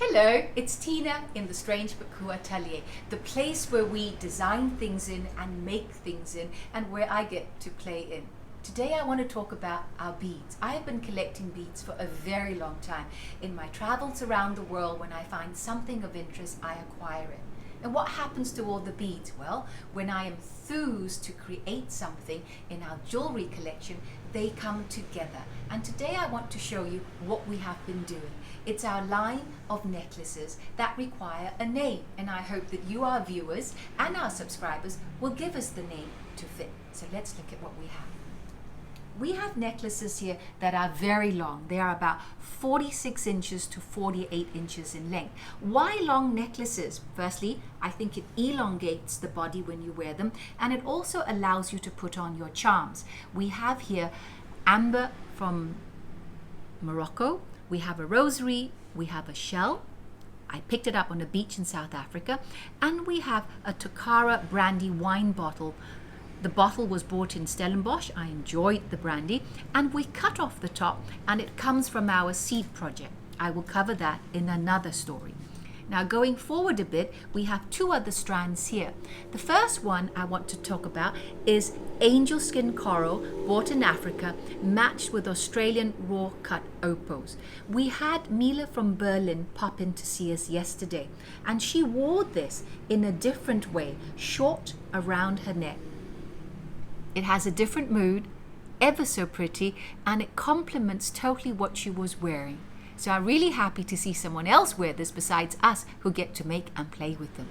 Hello, it's Tina in the StrangebutCool atelier, the place where we design things in and make things in, and where I get to play in. Today I want to talk about our beads. I have been collecting beads for a very long time. In my travels around the world, when I find something of interest, I acquire it. And what happens to all the beads? Well, when I am enthused to create something in our jewelry collection, they come together. And today I want to show you what we have been doing. It's our line of necklaces that require a name, and I hope that you, our viewers and our subscribers, will give us the name to fit. So let's look at what we have. We have necklaces here that are very long. They are about 46 inches to 48 inches in length. Why long necklaces? Firstly, I think it elongates the body when you wear them, and it also allows you to put on your charms. We have here amber from Morocco. We have a rosary. We have a shell. I picked it up on a beach in South Africa. And we have a Takara brandy wine bottle. The bottle was bought in Stellenbosch. I enjoyed the brandy, and we cut off the top, and it comes from our seed project. I will cover that in another story. Now, going forward a bit, we have two other strands here. The first one I want to talk about is angel skin coral, bought in Africa, matched with Australian raw cut opals. We had Mila from Berlin pop in to see us yesterday, and she wore this in a different way, short around her neck. It has a different mood, ever so pretty, and it complements totally what she was wearing. So I'm really happy to see someone else wear this besides us who get to make and play with them.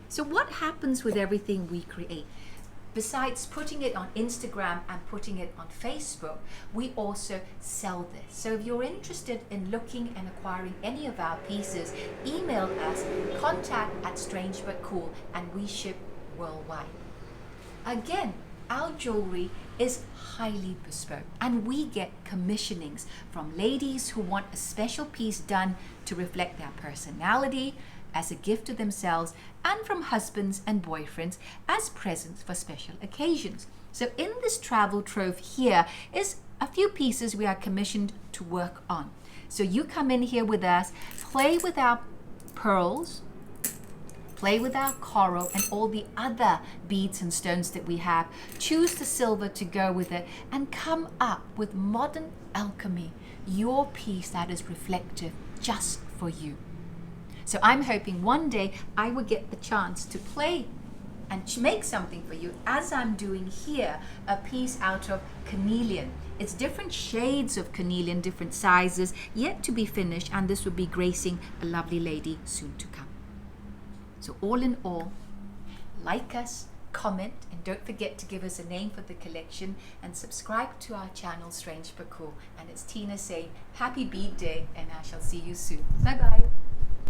So what happens with everything we create? Besides putting it on Instagram and putting it on Facebook, we also sell this. So if you're interested in looking and acquiring any of our pieces, email us, contact@StrangeButCool, and we ship worldwide. Again, our jewelry is highly bespoke, and we get commissionings from ladies who want a special piece done to reflect their personality as a gift to themselves, and from husbands and boyfriends as presents for special occasions. So in this travel trove here is a few pieces we are commissioned to work on. So you come in here with us, play with our pearls, play with our coral and all the other beads and stones that we have. Choose the silver to go with it and come up with modern alchemy, your piece that is reflective just for you. So I'm hoping one day I will get the chance to play and make something for you, as I'm doing here, a piece out of carnelian. It's different shades of carnelian, different sizes, yet to be finished, and this will be gracing a lovely lady soon to come. So all in all, like us, comment, and don't forget to give us a name for the collection, and subscribe to our channel, StrangebutCool. And it's Tina saying happy bead day, and I shall see you soon. Bye bye.